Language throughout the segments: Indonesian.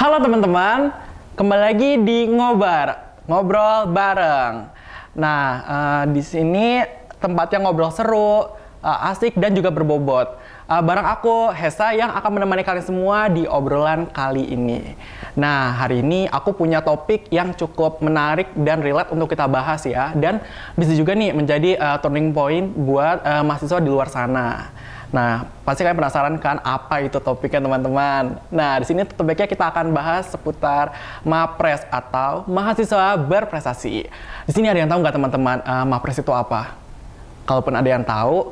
Halo teman-teman, kembali lagi di Ngobrol Bareng. Nah, di sini tempatnya ngobrol seru, asik dan juga berbobot. Bareng aku, Hesa, yang akan menemani kalian semua di obrolan kali ini. Nah, hari ini aku punya topik yang cukup menarik dan relate untuk kita bahas ya. Dan bisa juga nih menjadi turning point buat mahasiswa di luar sana. Nah, pasti kalian penasaran kan apa itu topiknya teman-teman. Nah, di sini topiknya kita akan bahas seputar MAPRES atau mahasiswa berprestasi. Di sini ada yang tahu nggak teman-teman MAPRES itu apa? Kalaupun ada yang tahu,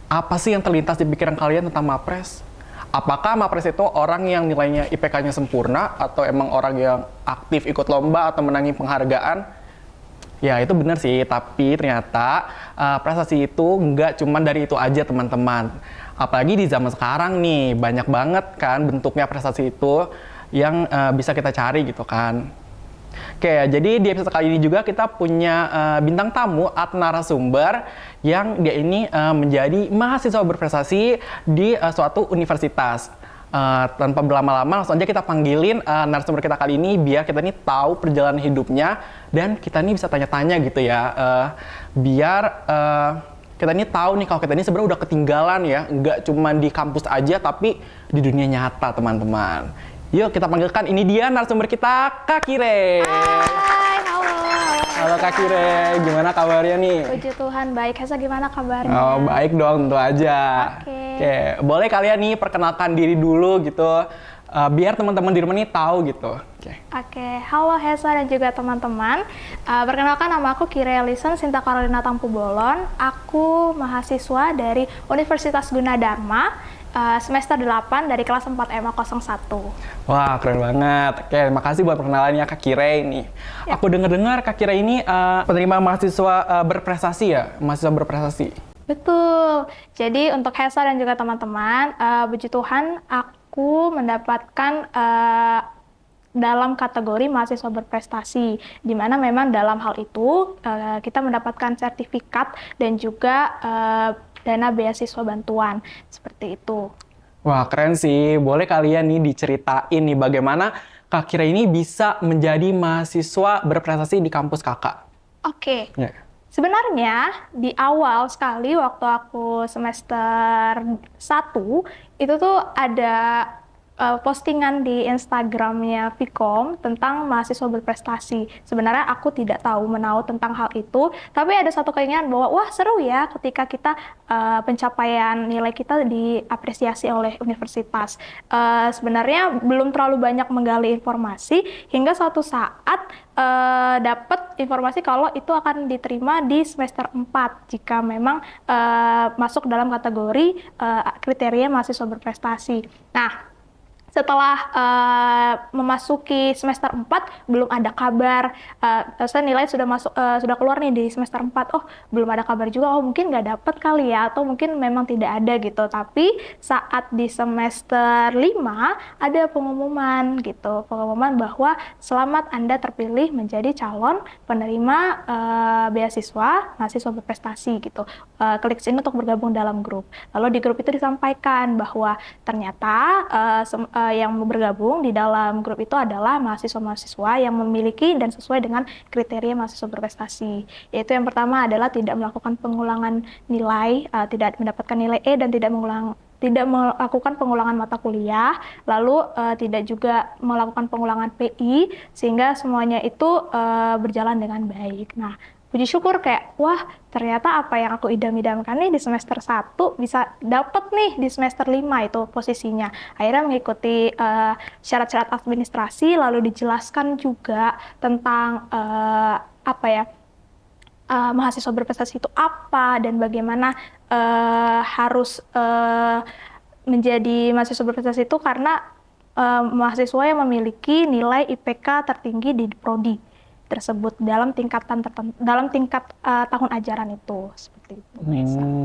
apa sih yang terlintas di pikiran kalian tentang MAPRES? Apakah MAPRES itu orang yang nilainya IPK-nya sempurna atau emang orang yang aktif ikut lomba atau menangi penghargaan? Ya itu benar sih, tapi ternyata prestasi itu nggak cuma dari itu aja teman-teman. Apalagi di zaman sekarang nih, banyak banget kan bentuknya prestasi itu yang bisa kita cari gitu kan. Oke, jadi di episode kali ini juga kita punya bintang tamu atau narasumber yang dia ini menjadi mahasiswa berprestasi di suatu universitas. Tanpa berlama-lama langsung aja kita panggilin narasumber kita kali ini biar kita ini tahu perjalanan hidupnya dan kita ini bisa tanya-tanya gitu ya, biar kita ini tahu nih kalau kita ini sebenarnya udah ketinggalan ya, nggak cuma di kampus aja tapi di dunia nyata teman-teman. Yuk kita panggilkan, ini dia narasumber kita, Kak Kire. Hai, halo. Halo Kak Kire, gimana kabarnya nih? Puji Tuhan, baik. Hesa gimana kabarnya? Oh baik dong, tentu aja. Oke, boleh kalian nih perkenalkan diri dulu gitu, biar teman-teman di rumah nih tahu gitu. Oke, halo Hesa dan juga teman-teman. Perkenalkan, nama aku Kire Ellison Sinta Carolina Tampu Bolon. Aku mahasiswa dari Universitas Gunadarma, semester 8 dari kelas 4 EMA 01. Wah, keren banget. Oke, makasih buat perkenalannya Kak Kire ini. Ya. Aku dengar-dengar Kak Kire ini penerima mahasiswa berprestasi ya? Mahasiswa berprestasi. Betul. Jadi untuk Hesa dan juga teman-teman, puji Tuhan aku mendapatkan dalam kategori mahasiswa berprestasi, di mana memang dalam hal itu kita mendapatkan sertifikat dan juga dana beasiswa bantuan, seperti itu. Wah, keren sih. Boleh kalian nih diceritain nih bagaimana Kak Kira ini bisa menjadi mahasiswa berprestasi di kampus kakak? Oke. Ya. Sebenarnya di awal sekali waktu aku semester 1, itu tuh ada postingan di Instagramnya Vkom tentang mahasiswa berprestasi. Sebenarnya aku tidak tahu menahu tentang hal itu, tapi ada satu keinginan bahwa wah seru ya ketika kita pencapaian nilai kita diapresiasi oleh universitas. Sebenarnya belum terlalu banyak menggali informasi hingga suatu saat dapat informasi kalau itu akan diterima di semester 4 jika memang masuk dalam kategori kriteria mahasiswa berprestasi. Nah, setelah memasuki semester 4 belum ada kabar, saya nilai sudah keluar nih di semester 4, oh belum ada kabar juga, oh mungkin nggak dapet kali ya, atau mungkin memang tidak ada gitu. Tapi saat di semester 5 ada pengumuman gitu, pengumuman bahwa selamat Anda terpilih menjadi calon penerima beasiswa mahasiswa berprestasi gitu. Klik sini untuk bergabung dalam grup. Lalu di grup itu disampaikan bahwa ternyata yang bergabung di dalam grup itu adalah mahasiswa-mahasiswa yang memiliki dan sesuai dengan kriteria mahasiswa berprestasi. Yaitu yang pertama adalah tidak melakukan pengulangan nilai, tidak mendapatkan nilai E dan tidak melakukan pengulangan mata kuliah, lalu tidak juga melakukan pengulangan PI, sehingga semuanya itu berjalan dengan baik. Nah, puji syukur kayak, wah ternyata apa yang aku idam-idamkan nih di semester 1 bisa dapet nih di semester 5 itu posisinya. Akhirnya mengikuti syarat-syarat administrasi, lalu dijelaskan juga tentang mahasiswa berprestasi itu apa dan bagaimana harus menjadi mahasiswa berprestasi itu karena mahasiswa yang memiliki nilai IPK tertinggi di prodi tersebut dalam tingkat tahun ajaran itu, seperti itu.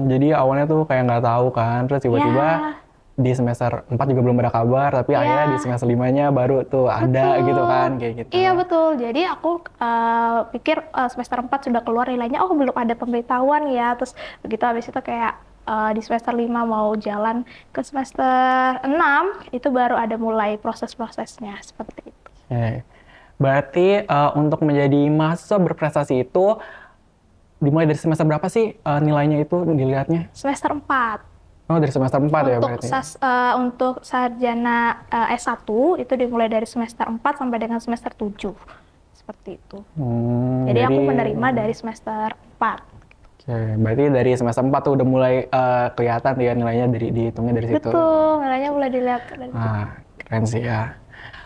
Jadi awalnya tuh kayak nggak tahu kan, terus tiba-tiba di semester 4 juga belum ada kabar, tapi akhirnya di semester 5-nya baru tuh ada gitu kan, kayak gitu. Iya betul, jadi aku pikir semester 4 sudah keluar nilainya, oh belum ada pemberitahuan ya, terus begitu habis itu kayak di semester 5 mau jalan ke semester 6 itu baru ada mulai proses-prosesnya seperti itu. Oke. Berarti untuk menjadi mahasiswa berprestasi itu dimulai dari semester berapa sih nilainya itu dilihatnya? Semester 4. Oh, dari semester 4 ya Untuk berarti. untuk sarjana S1 itu dimulai dari semester 4 sampai dengan semester 7. Seperti itu. Jadi aku menerima dari semester 4. Oke, berarti dari semester 4 tuh udah mulai kelihatan tuh ya nilainya dihitungnya dari situ. Betul, nilainya mulai dilihat dari situ. Keren sih ya.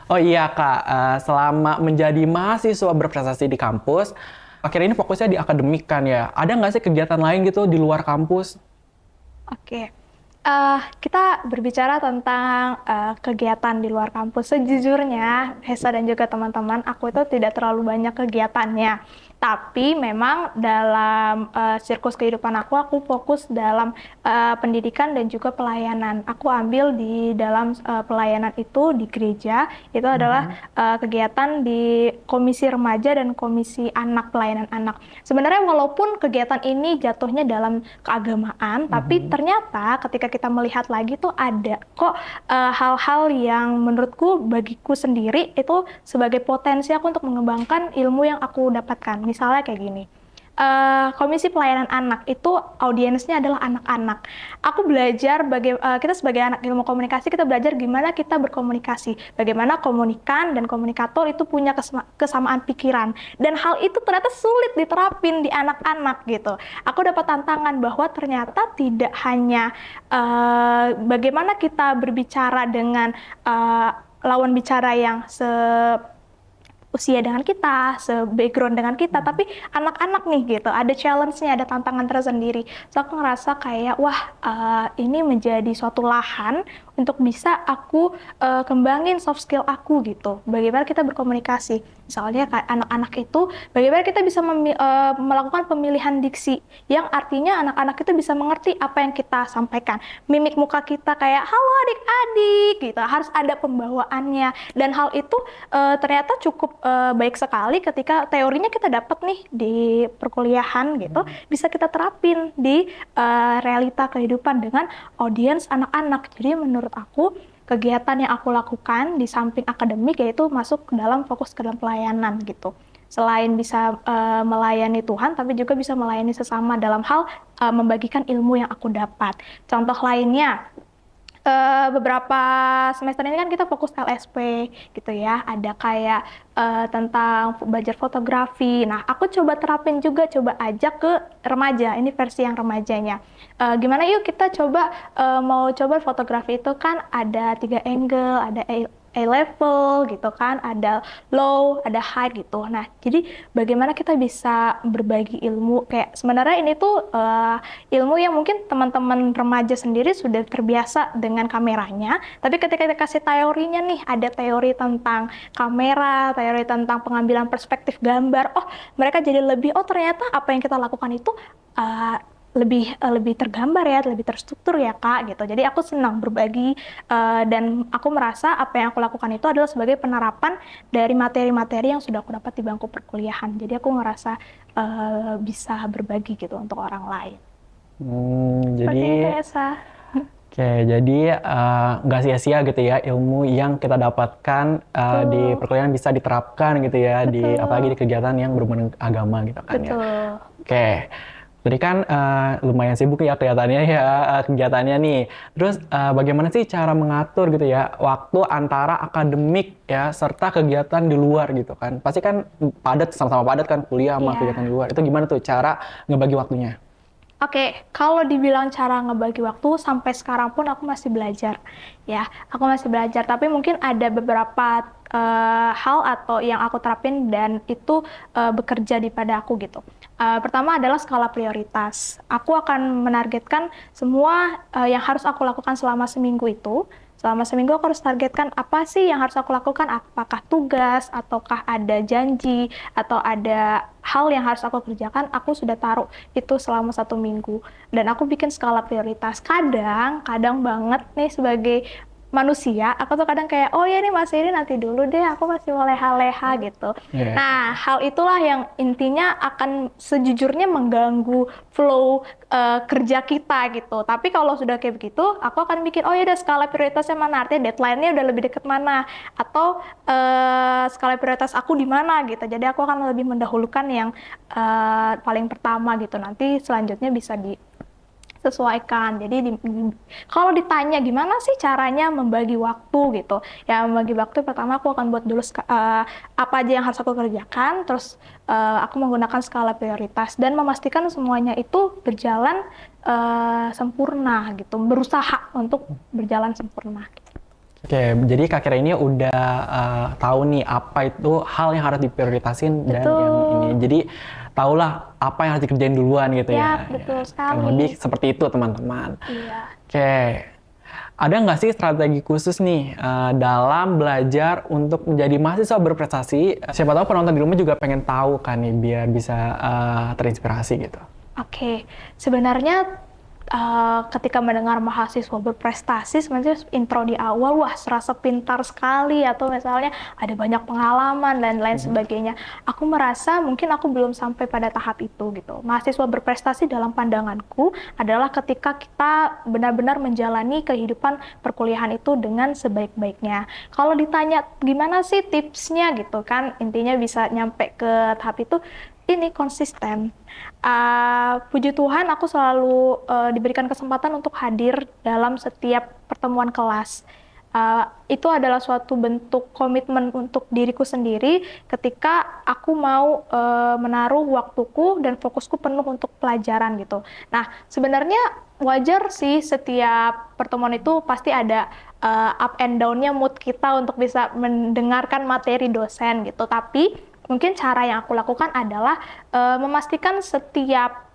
Oh iya Kak, selama menjadi mahasiswa berprestasi di kampus, akhirnya ini fokusnya di akademik kan ya. Ada nggak sih kegiatan lain gitu di luar kampus? Oke. Kita berbicara tentang kegiatan di luar kampus. Sejujurnya, Hesa dan juga teman-teman, aku itu tidak terlalu banyak kegiatannya. Tapi memang dalam sirkus kehidupan aku fokus dalam pendidikan dan juga pelayanan. Aku ambil di dalam pelayanan itu di gereja, itu adalah kegiatan di komisi remaja dan komisi anak, pelayanan anak. Sebenarnya walaupun kegiatan ini jatuhnya dalam keagamaan, tapi ternyata ketika kita melihat lagi tuh ada kok hal-hal yang menurutku bagiku sendiri itu sebagai potensi aku untuk mengembangkan ilmu yang aku dapatkan. Misalnya kayak gini, komisi pelayanan anak itu audiensnya adalah anak-anak. Aku belajar kita sebagai anak ilmu komunikasi, kita belajar gimana kita berkomunikasi, bagaimana komunikan dan komunikator itu punya kesamaan pikiran, dan hal itu ternyata sulit diterapin di anak-anak gitu. Aku dapat tantangan bahwa ternyata tidak hanya bagaimana kita berbicara dengan lawan bicara yang usia dengan kita, se-background dengan kita, tapi anak-anak nih gitu, ada challenge-nya, ada tantangan tersendiri. So aku ngerasa kayak, wah ini menjadi suatu lahan untuk bisa aku kembangin soft skill aku gitu. Bagaimana kita berkomunikasi. Misalnya kayak anak-anak itu, bagaimana kita bisa melakukan pemilihan diksi, yang artinya anak-anak itu bisa mengerti apa yang kita sampaikan. Mimik muka kita kayak, halo adik-adik, gitu. Harus ada pembawaannya. Dan hal itu ternyata cukup baik sekali ketika teorinya kita dapat nih di perkuliahan gitu, bisa kita terapin di realita kehidupan dengan audiens anak-anak. Jadi menurut aku, kegiatan yang aku lakukan di samping akademik yaitu masuk ke dalam fokus ke dalam pelayanan gitu. Selain bisa melayani Tuhan, tapi juga bisa melayani sesama dalam hal membagikan ilmu yang aku dapat. Contoh lainnya, beberapa semester ini kan kita fokus LSP gitu ya, ada kayak tentang belajar fotografi. Nah, aku coba terapin juga, coba ajak ke remaja, ini versi yang remajanya. Gimana yuk kita coba mau coba fotografi itu kan ada 3 angle, ada A level gitu kan, ada low, ada high gitu. Nah, jadi bagaimana kita bisa berbagi ilmu, kayak sebenarnya ini tuh ilmu yang mungkin teman-teman remaja sendiri sudah terbiasa dengan kameranya, tapi ketika kita kasih teorinya nih, ada teori tentang kamera, teori tentang pengambilan perspektif gambar, oh mereka jadi lebih, oh ternyata apa yang kita lakukan itu lebih tergambar ya, lebih terstruktur ya Kak gitu. Jadi aku senang berbagi dan aku merasa apa yang aku lakukan itu adalah sebagai penerapan dari materi-materi yang sudah aku dapat di bangku perkuliahan. Jadi aku ngerasa bisa berbagi gitu untuk orang lain. Jadi Seperti itu Esa. Oke, jadi nggak sia-sia gitu ya ilmu yang kita dapatkan di perkuliahan bisa diterapkan gitu ya, apalagi di kegiatan yang berhubungan agama gitu kan ya. Oke. Jadi kan lumayan sibuk ya kelihatannya ya kegiatannya nih. Terus bagaimana sih cara mengatur gitu ya waktu antara akademik ya serta kegiatan di luar gitu kan? Pasti kan padat, sama-sama padat kan kuliah sama kegiatan di luar. Itu gimana tuh cara ngebagi waktunya? Oke, kalau dibilang cara ngebagi waktu, sampai sekarang pun aku masih belajar. Ya, aku masih belajar. Tapi mungkin ada beberapa hal atau yang aku terapin dan itu bekerja di pada aku gitu. Pertama adalah skala prioritas. Aku akan menargetkan semua yang harus aku lakukan selama seminggu itu. Selama seminggu aku harus targetkan apa sih yang harus aku lakukan, apakah tugas, ataukah ada janji, atau ada hal yang harus aku kerjakan, aku sudah taruh itu selama 1 minggu. Dan aku bikin skala prioritas. Kadang banget nih sebagai manusia, aku tuh kadang kayak, oh ya nih Mas ini nanti dulu deh, aku masih mau leha-leha gitu. Yeah. Nah, hal itulah yang intinya akan sejujurnya mengganggu flow kerja kita gitu. Tapi kalau sudah kayak begitu, aku akan bikin, oh ya udah skala prioritasnya mana, artinya deadline-nya udah lebih deket mana, atau skala prioritas aku di mana gitu. Jadi aku akan lebih mendahulukan yang paling pertama gitu. Nanti selanjutnya bisa disesuaikan. Jadi kalau ditanya gimana sih caranya membagi waktu gitu, ya membagi waktu pertama aku akan buat dulu apa aja yang harus aku kerjakan, terus aku menggunakan skala prioritas dan memastikan semuanya itu berjalan sempurna gitu, berusaha untuk berjalan sempurna. Oke, jadi Kak Kira ini udah tahu nih apa itu hal yang harus diprioritasin dan yang ini. Jadi tahulah apa yang harus dikerjain duluan gitu ya. Betul sekali. Kurang lebih seperti itu teman-teman. Iya. Oke, ada nggak sih strategi khusus nih dalam belajar untuk menjadi mahasiswa berprestasi? Siapa tahu penonton di rumah juga pengen tahu kan nih biar bisa terinspirasi gitu. Oke, sebenarnya ketika mendengar mahasiswa berprestasi, sebenarnya intro di awal, wah serasa pintar sekali, atau misalnya ada banyak pengalaman dan lain sebagainya. Aku merasa mungkin aku belum sampai pada tahap itu gitu. Mahasiswa berprestasi dalam pandanganku adalah ketika kita benar-benar menjalani kehidupan perkuliahan itu dengan sebaik-baiknya. Kalau ditanya gimana sih tipsnya gitu kan, intinya bisa nyampe ke tahap itu, ini konsisten. Puji Tuhan aku selalu diberikan kesempatan untuk hadir dalam setiap pertemuan kelas. Itu adalah suatu bentuk komitmen untuk diriku sendiri ketika aku mau menaruh waktuku dan fokusku penuh untuk pelajaran gitu. Nah, sebenarnya wajar sih setiap pertemuan itu pasti ada up and down-nya mood kita untuk bisa mendengarkan materi dosen gitu. Tapi mungkin cara yang aku lakukan adalah memastikan setiap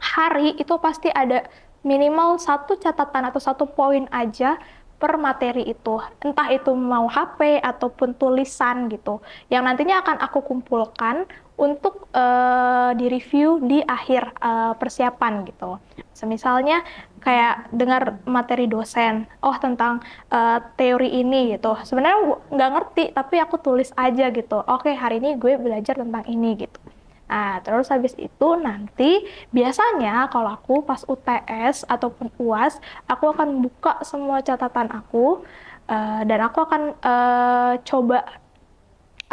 hari itu pasti ada minimal satu catatan atau satu poin aja per materi itu. Entah itu mau HP ataupun tulisan gitu. Yang nantinya akan aku kumpulkan untuk direview di akhir persiapan gitu. Misalnya kayak dengar materi dosen, oh tentang teori ini gitu. Sebenarnya nggak ngerti, tapi aku tulis aja gitu. Oke, hari ini gue belajar tentang ini gitu. Nah, terus habis itu nanti biasanya kalau aku pas UTS ataupun UAS, aku akan buka semua catatan aku dan aku akan coba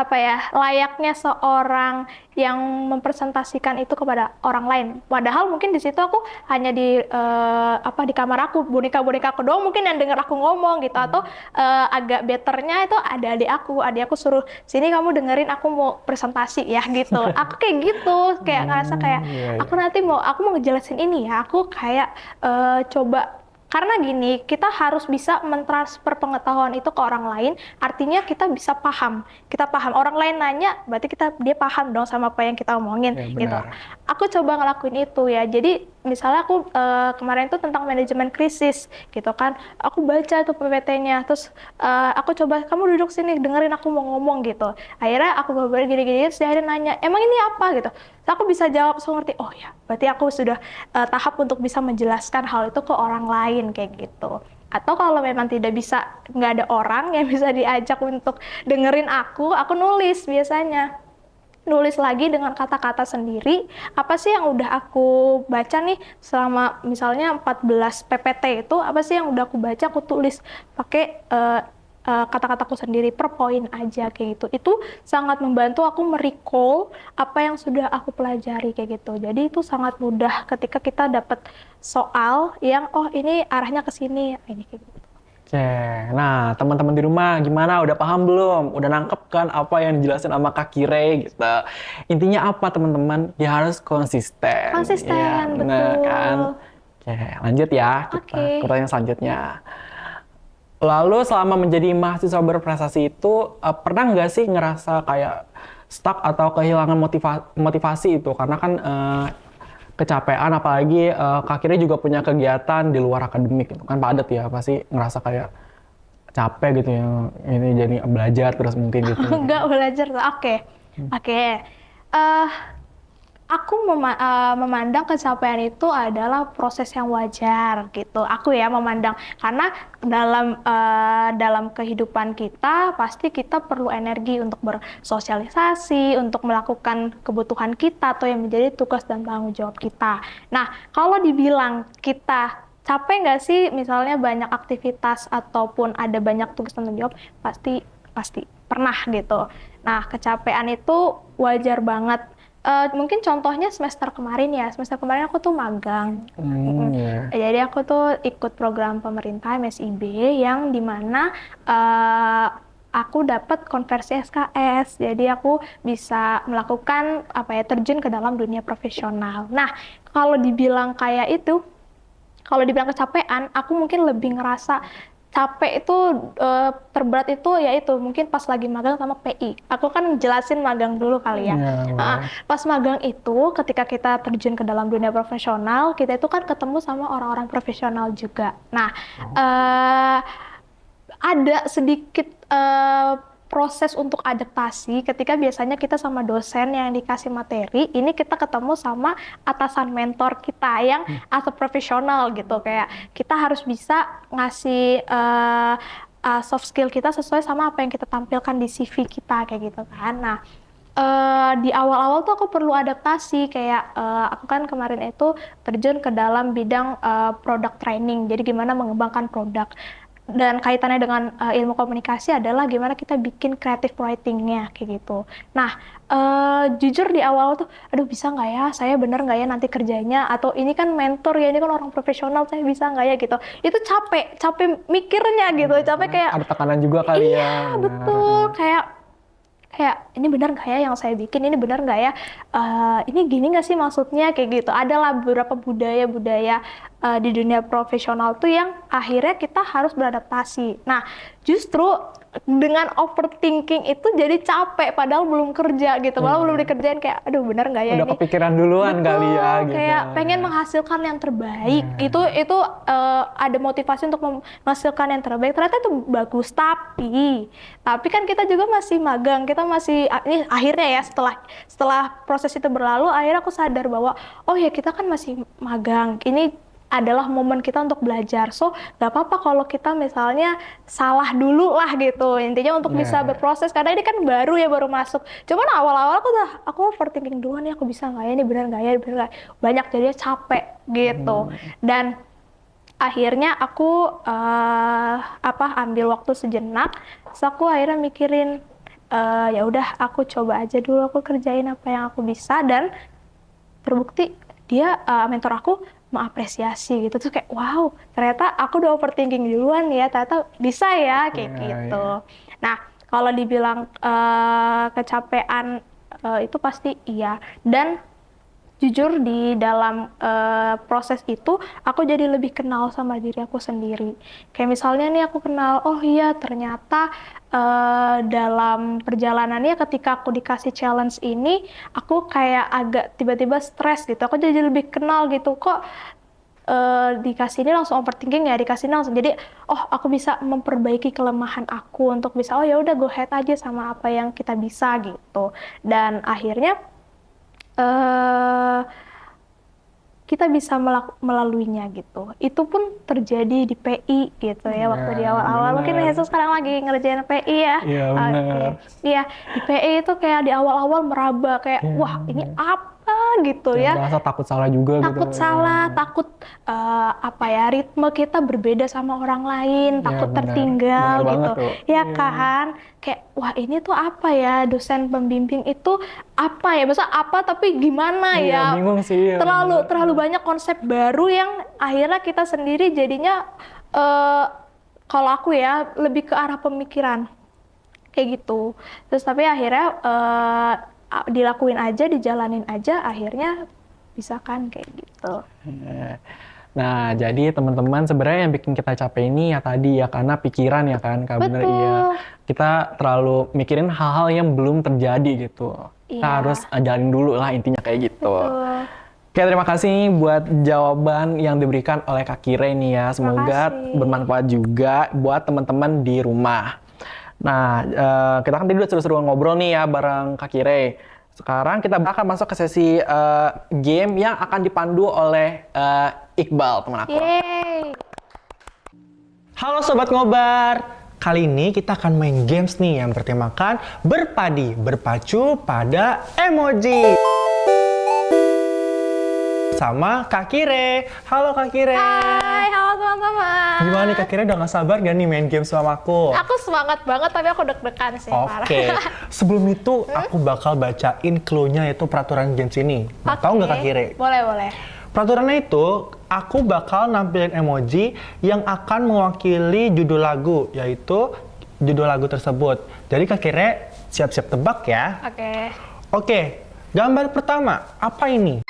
apa ya, layaknya seorang yang mempresentasikan itu kepada orang lain. Padahal mungkin di situ aku hanya di kamar aku, boneka-boneka aku doang mungkin yang dengar aku ngomong gitu, atau agak betternya itu ada adik aku suruh sini kamu dengerin aku mau presentasi ya gitu. Aku kayak gitu, kayak ngerasa kayak aku nanti aku mau ngejelasin ini ya, aku kayak coba. Karena gini, kita harus bisa mentransfer pengetahuan itu ke orang lain, artinya kita bisa paham. Kita paham, orang lain nanya, berarti dia paham dong sama apa yang kita omongin. Ya, gitu. Aku coba ngelakuin itu ya, jadi misalnya aku kemarin itu tentang manajemen krisis, gitu kan. Aku baca tuh PPT-nya, terus aku coba, kamu duduk sini, dengerin aku mau ngomong gitu. Akhirnya aku ngobrol gini-gini, terus dia nanya, emang ini apa gitu. Terus aku bisa jawab, so ngerti, oh ya, berarti aku sudah tahap untuk bisa menjelaskan hal itu ke orang lain, kayak gitu. Atau kalau memang tidak bisa, nggak ada orang yang bisa diajak untuk dengerin aku nulis biasanya. Nulis lagi dengan kata-kata sendiri, apa sih yang udah aku baca nih selama misalnya 14 PPT itu, apa sih yang udah aku baca, aku tulis pakai kata-kataku sendiri per poin aja kayak gitu. Itu sangat membantu aku merecall apa yang sudah aku pelajari kayak gitu. Jadi itu sangat mudah ketika kita dapat soal yang ini arahnya ke sini, ini kayak gitu. Oke, nah teman-teman di rumah gimana? Udah paham belum? Udah nangkep kan apa yang dijelasin sama Kak Kire gitu? Intinya apa teman-teman? Ya harus konsisten. Konsisten, ya, bener, betul. Kan? Oke, lanjut ya kita ke pertanyaan selanjutnya. Lalu selama menjadi mahasiswa berprestasi itu pernah nggak sih ngerasa kayak stuck atau kehilangan motivasi itu? Karena kan kecapean, apalagi Kak Kire juga punya kegiatan di luar akademik gitu kan, padat ya, pasti ngerasa kayak capek gitu ya, ini jadi belajar terus mungkin gitu. Enggak belajar tuh, oke. Memandang kecapean itu adalah proses yang wajar gitu. Aku ya memandang karena dalam kehidupan kita pasti kita perlu energi untuk bersosialisasi, untuk melakukan kebutuhan kita atau yang menjadi tugas dan tanggung jawab kita. Nah, kalau dibilang kita capek nggak sih, misalnya banyak aktivitas ataupun ada banyak tugas dan tanggung jawab, pasti pernah gitu. Nah, kecapean itu wajar banget. Mungkin contohnya semester kemarin ya. Semester kemarin aku tuh magang. Yeah. Jadi aku tuh ikut program pemerintah MSIB yang dimana aku dapat konversi SKS. Jadi aku bisa melakukan terjun ke dalam dunia profesional. Nah, kalau dibilang kecapean, aku mungkin lebih ngerasa capek itu terberat itu yaitu mungkin pas lagi magang sama PI. Aku kan jelasin magang dulu kali ya. Pas magang itu ketika kita terjun ke dalam dunia profesional, kita itu kan ketemu sama orang-orang profesional juga. Nah, ada sedikit proses untuk adaptasi ketika biasanya kita sama dosen yang dikasih materi, ini kita ketemu sama atasan mentor kita yang as a profesional gitu, kayak kita harus bisa ngasih soft skill kita sesuai sama apa yang kita tampilkan di CV kita kayak gitu kan. Nah, di awal-awal tuh aku perlu adaptasi kayak aku kan kemarin itu terjun ke dalam bidang product training, jadi gimana mengembangkan produk. Dan kaitannya dengan ilmu komunikasi adalah gimana kita bikin creative writing-nya kayak gitu. Nah, jujur di awal tuh, aduh bisa nggak ya, saya bener nggak ya nanti kerjanya, atau ini kan mentor ya, ini kan orang profesional, saya bisa nggak ya gitu. Itu capek mikirnya gitu, capek kayak ada tekanan juga kali ya. Iya, betul, kayak ini benar nggak ya yang saya bikin, ini benar nggak ya, ini gini nggak sih maksudnya kayak gitu. Adalah beberapa budaya-budaya di dunia profesional tuh yang akhirnya kita harus beradaptasi. Nah, justru dengan overthinking itu jadi capek padahal belum kerja gitu, malah belum dikerjain, kayak aduh benar nggak ya udah ini. Kepikiran duluan kali ya gitu. Kayak pengen menghasilkan yang terbaik. Itu ada motivasi untuk menghasilkan yang terbaik. Ternyata itu bagus, tapi kan kita juga masih magang, kita masih ini akhirnya ya setelah proses itu berlalu, akhirnya aku sadar bahwa oh ya kita kan masih magang. Ini adalah momen kita untuk belajar. So, gak apa-apa kalau kita misalnya salah dulu lah gitu. Intinya untuk bisa berproses, karena ini kan baru masuk. Cuman awal-awal aku overthinking duluan nih, aku bisa nggak ya, ini benar nggak ya, benar nggak. Banyak jadinya capek gitu. Dan akhirnya aku ambil waktu sejenak. Terus aku akhirnya mikirin, ya udah aku coba aja dulu, aku kerjain apa yang aku bisa, dan terbukti dia mentor aku mengapresiasi gitu. Terus kayak wow, ternyata aku udah overthinking duluan ya, ternyata bisa ya kayak gitu. Nah, kalau dibilang kecapean itu pasti iya. Dan jujur di dalam proses itu aku jadi lebih kenal sama diri aku sendiri. Kayak misalnya nih aku kenal, oh iya ternyata dalam perjalanannya ketika aku dikasih challenge ini, aku kayak agak tiba-tiba stres gitu. Aku jadi lebih kenal gitu, kok dikasih ini langsung overthinking ya, dikasih ini langsung. Jadi oh aku bisa memperbaiki kelemahan aku untuk bisa oh ya udah go ahead aja sama apa yang kita bisa gitu. Dan akhirnya kita bisa melaluinya gitu. Itu pun terjadi di PI gitu ya, waktu di awal-awal. Mungkin Yesus sekarang lagi ngerjain PI ya. Iya benar. Iya, di PI itu kayak di awal-awal meraba kayak wah ini apa gitu ya. Merasa takut salah juga takut gitu. Salah, takut ritme kita berbeda sama orang lain, takut tertinggal gitu. Ya kan? Kayak wah ini tuh apa ya, dosen pembimbing itu apa ya? Masa apa tapi gimana ya? Bingung sih. Terlalu banyak konsep baru yang akhirnya kita sendiri jadinya kalau aku ya lebih ke arah pemikiran kayak gitu. Terus tapi akhirnya dilakuin aja, dijalanin aja, akhirnya bisa kan kayak gitu. Nah, jadi teman-teman sebenarnya yang bikin kita capek ini ya tadi ya karena pikiran ya kan, bener iya. Kita terlalu mikirin hal-hal yang belum terjadi gitu. Kita harus jalanin dulu lah intinya kayak gitu. Oke, terima kasih buat jawaban yang diberikan oleh Kak Kire nih ya. Semoga bermanfaat juga buat teman-teman di rumah. Nah, kita kan tadi udah seru-seru ngobrol nih ya bareng Kak Kire. Sekarang kita akan masuk ke sesi game yang akan dipandu oleh Iqbal, teman aku. Yeay. Halo Sobat Ngobar, kali ini kita akan main games nih yang bertemakan berpadi, berpacu pada emoji. Sama Kak Kire. Halo Kak Kire. Hai, halo teman-teman. Gimana nih Kak Kire, udah gak sabar gak nih main game sama aku? Aku semangat banget tapi aku deg-degan sih, parah. Oke, sebelum itu aku bakal bacain clue-nya yaitu peraturan games ini. Mau tahu nggak Kak Kire? Boleh, boleh. Peraturannya itu, aku bakal nampilin emoji yang akan mewakili judul lagu, yaitu judul lagu tersebut. Jadi Kak Kire siap-siap tebak ya. Oke. Oke, gambar pertama, apa ini?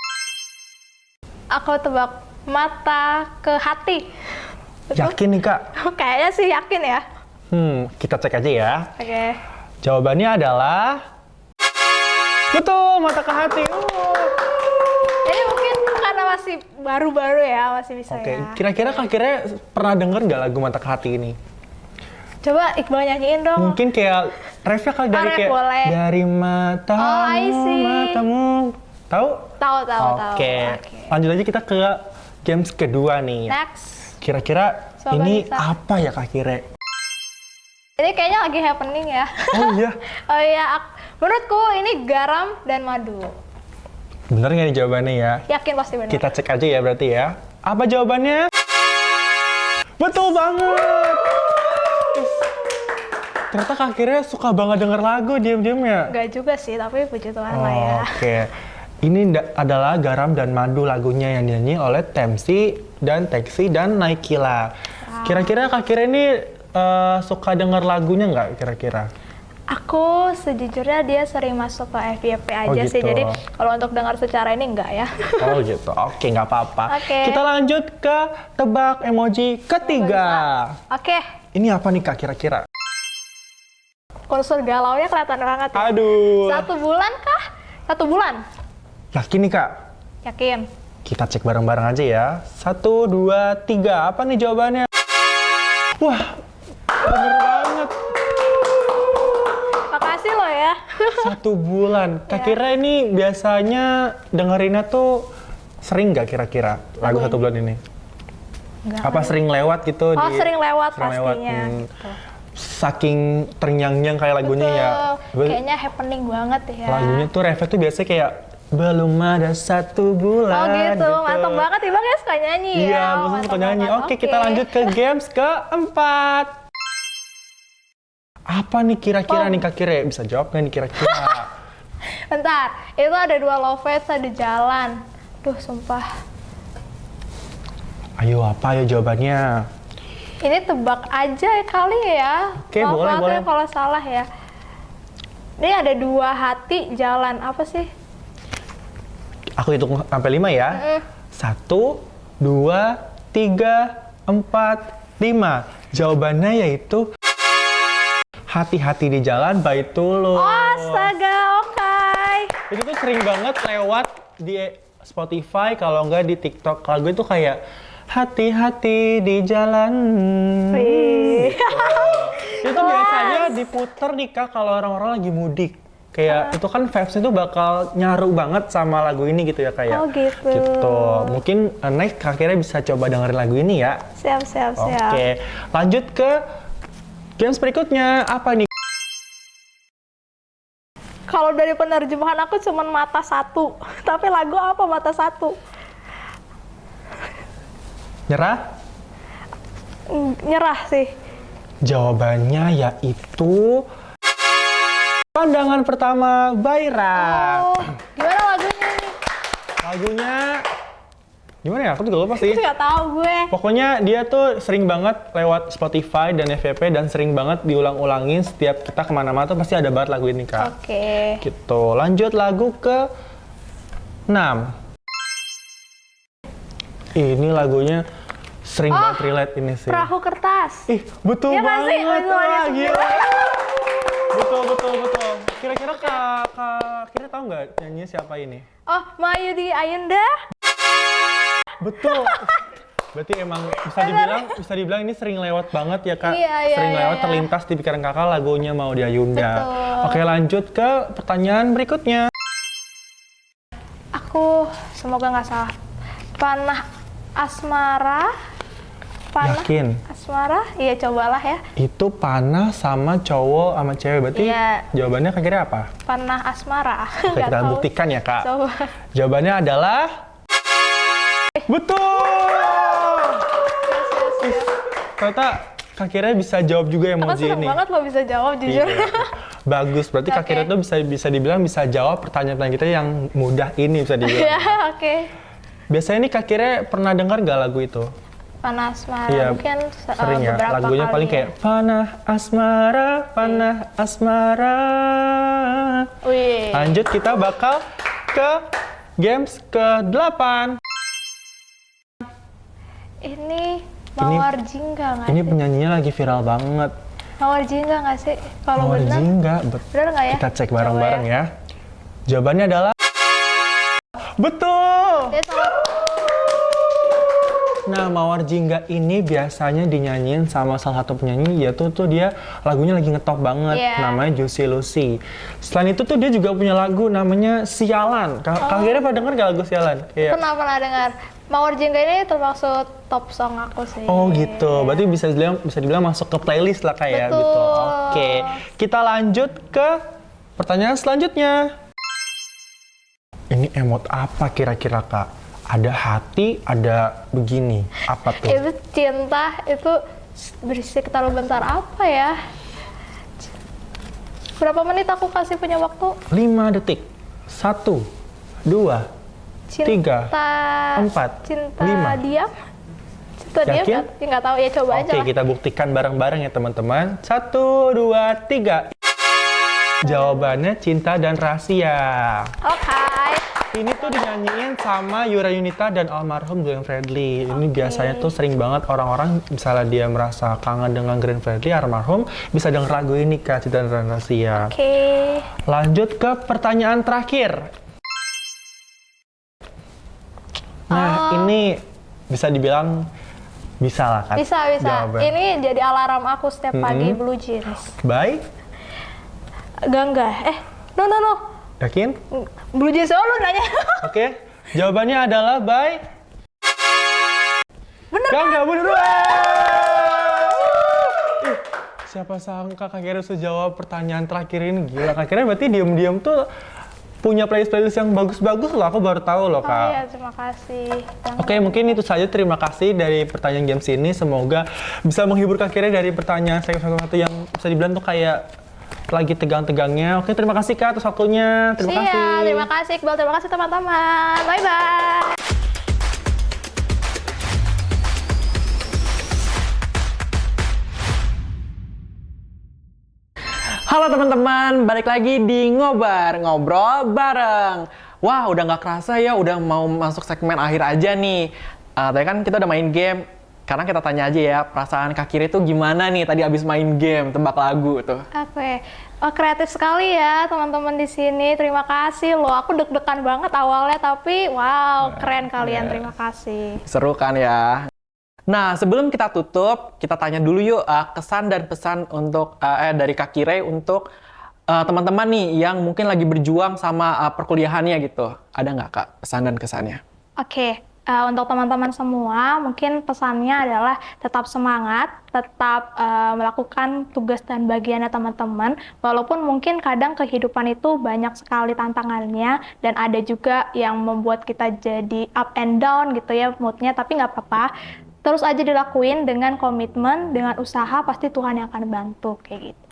Aku tebak mata ke hati. Betul? Yakin nih Kak? Kayaknya sih yakin ya. Kita cek aja ya. Oke. Jawabannya adalah... Betul, mata ke hati. Jadi mungkin karena masih baru-baru ya, masih bisa Oke, ya. kira-kira Kak Kire pernah denger nggak lagu Mata ke Hati ini? Coba Iqbal nyanyiin dong. Mungkin kayak refnya kali dari ref kayak boleh. dari matamu, Oh, I see. matamu. Tahu? Tahu. Oke. Lanjut aja kita ke games kedua nih. Next. Kira-kira Semoga ini bisa. apa ya Kak Kire? Ini kayaknya lagi happening ya. Oh iya. Oh iya, menurutku ini garam dan madu. Bener nggak nih jawabannya ya? Yakin pasti benar. Kita cek aja ya berarti ya. Apa jawabannya? Betul banget! Ternyata Kak Kire suka banget denger lagu diam-diam ya? Enggak juga sih, tapi puji Tuhan lah ya. Oke. Ini adalah Garam dan Madu lagunya yang dinyanyi oleh Temsi dan Teksi dan Naikila. Kira-kira Kak Kire ini suka denger lagunya nggak kira-kira? Aku sejujurnya dia sering masuk ke FYP aja sih, gitu. jadi kalau untuk dengar secara ini enggak ya. Oh gitu, oke nggak apa-apa. Oke. Kita lanjut ke tebak emoji ketiga. Oke, Ini apa nih Kak kira-kira? kursor galaunya kelihatan banget ya. Aduh. 1 bulan kah? 1 bulan? Yakin nih Kak? Yakin? Kita cek bareng-bareng aja ya. 1, 2, 3. Apa nih jawabannya? Wah, bener banget. Makasih lo ya. 1 bulan. Kak Kira ini biasanya dengerinnya tuh sering nggak kira-kira lagu 1 bulan ini? Enggak. Apa sering lewat gitu? Oh, sering lewat sering pastinya. Gitu. Saking terngiang-ngiang kayak lagunya ya. Betul. Kayaknya happening banget ya. Lagunya tuh refnya tuh biasanya kayak belum ada 1 bulan. Oh gitu, mantap banget ya Bang ya, suka nyanyi ya. Iya, Oh, maksudnya mantap suka nyanyi. banget. Oke, kita lanjut ke games keempat. Apa nih kira-kira nih Kak Kire? Bisa jawab nggak nih kira-kira? Bentar, itu ada 2 lovers, ada jalan. Duh, sumpah. Ayo, apa ya jawabannya? Ini tebak aja kali ya. Oke, boleh, Maaf boleh. ya kalau salah ya. Ini ada 2 hati jalan, apa sih? Aku hitung sampai 5 ya. 1, 2, 3, 4, 5. Jawabannya yaitu Hati-hati di jalan Baitulus. Oh, astaga, oke. Itu tuh sering banget lewat di Spotify, kalau nggak di TikTok. Lagu itu kayak hati-hati di jalan. Wih. Itu biasanya diputer nih Kak kalau orang-orang lagi mudik. Kayak itu kan vibes itu bakal nyaru banget sama lagu ini gitu ya kayak. Oh, gitu. Gitu. Mungkin next Kak Kira bisa coba dengerin lagu ini ya. Siap. Oke. Lanjut ke games berikutnya. Apa nih? Kalau dari penerjemahan aku cuman mata 1. Tapi lagu apa mata 1? Nyerah? Nyerah sih. Jawabannya yaitu Pandangan Pertama Baira. Oh, gimana lagunya nih? Lagunya gimana ya? Aku juga lupa sih. Aku nggak tahu gue. Pokoknya dia tuh sering banget lewat Spotify dan FYP dan sering banget diulang-ulangin setiap kita kemana-mana tuh pasti ada banget lagu ini Kak. Oke. Gitu. Lanjut lagu ke 6. Ini lagunya sering banget relate ini sih. Perahu kertas. Ih, betul Iya nggak sih? banget. Betul, Wah, betul. gila. Betul. Kira-kira Kak Kira tahu nggak nyanyi siapa ini? Oh, Mayudi Ayunda. Betul. Berarti emang bisa dibilang ini sering lewat banget ya Kak. Iya, Sering lewat iya. terlintas di pikiran Kakak lagunya Maudy Ayunda. Betul. Oke, lanjut ke pertanyaan berikutnya. semoga nggak salah. Panah asmara. Panah Yakin? asmara? Iya, cobalah ya. Itu panah sama cowok sama cewek, berarti Iya. jawabannya kira-kira apa? Panah asmara. Oke, Nggak kita tahu. buktikan ya, Kak. Coba. Jawabannya adalah betul. Ternyata Kak Kira bisa jawab juga Aku emoji seneng ini. banget lo bisa jawab, jujur. Iya. Bagus, berarti Kak Oke. Kira tuh bisa dibilang bisa jawab pertanyaan-pertanyaan kita yang mudah ini bisa dibilang. Iya, oke. Biasanya nih Kak Kira pernah dengar gak lagu itu? Panah asmara Iya, mungkin sering ya. beberapa Lagunya kali paling ya. kayak panah asmara. Wih. Lanjut, kita bakal ke games ke-8. Ini Mawar Jingga nggak Ini sih? penyanyinya lagi viral banget. Mawar Jingga nggak sih? Kalau Mawar benar, Jingga, benar nggak ya? kita cek Coba bareng-bareng ya. Jawabannya adalah betul. Dia sama Nah, Mawar Jingga ini biasanya dinyanyiin sama salah satu penyanyi, yaitu tuh dia lagunya lagi ngetop banget, Iya. namanya Juicy Lucy. Selain itu tuh dia juga punya lagu namanya Sialan. Kak Kira pernah denger gak lagu Sialan? Iya. pernah dengar. Mawar Jingga ini termasuk top song aku sih. Oh gitu, berarti bisa dibilang masuk ke playlist lah kayak Betul. gitu. Oke, kita lanjut ke pertanyaan selanjutnya. Ini emot apa kira-kira Kak? Ada hati, ada begini. Apa tuh? Itu cinta, itu berisik taruh bentar apa ya? Berapa menit aku kasih punya waktu? 5 detik. 1, 2, Cinta, 3, 4, cinta 5. diam? Cinta diam? Yakin? Nggak tahu, ya coba aja Oke, lah. kita buktikan bareng-bareng ya teman-teman. 1, 2, 3. Jawabannya cinta dan rahasia. Oke. Ini tuh dinyanyiin sama Yura Yunita dan almarhum Glenn Fredly. Ini biasanya tuh sering banget orang-orang misalnya dia merasa kangen dengan Glenn Fredly almarhum, bisa denger lagu ini Kak, Cinta dan Rahasia. Oke. Lanjut ke pertanyaan terakhir. Nah, ini bisa dibilang bisa lah Kak. Bisa. jawaban. Ini jadi alarm aku setiap pagi Blue Jeans. Bye. Enggak. No. Yakin? Blue Jeans lu nanya. Oke. Jawabannya adalah bye. Bener Enggak, bener. Ih, siapa sangka Kak Kira bisa jawab pertanyaan terakhir ini. Gila, Kak Kira berarti diam-diam tuh punya playlist yang bagus-bagus loh. Aku baru tahu loh, Oh Kak. iya, terima kasih. Oke, mungkin itu saja. Terima kasih dari pertanyaan games ini. Semoga bisa menghibur Kak Kira dari pertanyaan satu yang bisa dibilang tuh kayak lagi tegang-tegangnya. Oke, terima kasih Kak atas waktunya. Terima kasih. Terima kasih Iqbal, terima kasih teman-teman. Bye-bye. Halo teman-teman, balik lagi di Ngobrol Bareng. Wah, udah nggak kerasa ya, udah mau masuk segmen akhir aja nih. Tadi kan kita udah main game. Sekarang kita tanya aja ya, perasaan Kak Kira itu gimana nih tadi abis main game, tebak lagu tuh? Oke. Kreatif sekali ya teman-teman di sini. Terima kasih loh. Aku deg-degan banget awalnya, tapi wow, keren kalian. Terima kasih. Seru kan ya? Nah, sebelum kita tutup, kita tanya dulu yuk kesan dan pesan untuk dari Kak Kira untuk teman-teman nih yang mungkin lagi berjuang sama perkuliahannya gitu. Ada nggak Kak pesan dan kesannya? Oke. Untuk teman-teman semua, mungkin pesannya adalah tetap semangat, tetap melakukan tugas dan bagiannya teman-teman, walaupun mungkin kadang kehidupan itu banyak sekali tantangannya, dan ada juga yang membuat kita jadi up and down gitu ya moodnya, tapi nggak apa-apa. Terus aja dilakuin dengan komitmen, dengan usaha, pasti Tuhan yang akan bantu, kayak gitu.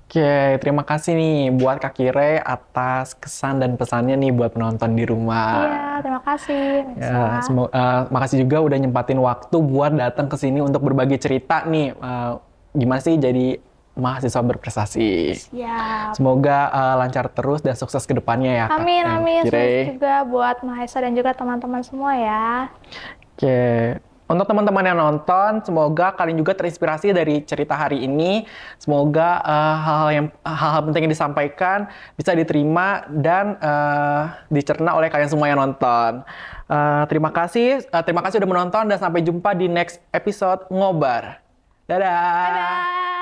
Oke, terima kasih nih buat Kak Kira atas kesan dan pesannya nih buat penonton di rumah. Iya, terima kasih. Ya, makasih juga udah nyempatin waktu buat datang ke sini untuk berbagi cerita nih. Gimana sih jadi mahasiswa berprestasi. Siap. Semoga lancar terus dan sukses ke depannya ya, Kak. Amin, amin. Kira. Sukses juga buat Mahesa dan juga teman-teman semua ya. Oke. Untuk teman-teman yang nonton, semoga kalian juga terinspirasi dari cerita hari ini. Semoga hal-hal penting yang disampaikan bisa diterima dan dicerna oleh kalian semua yang nonton. Terima kasih udah menonton dan sampai jumpa di next episode Ngobar. Dadah. Bye-bye.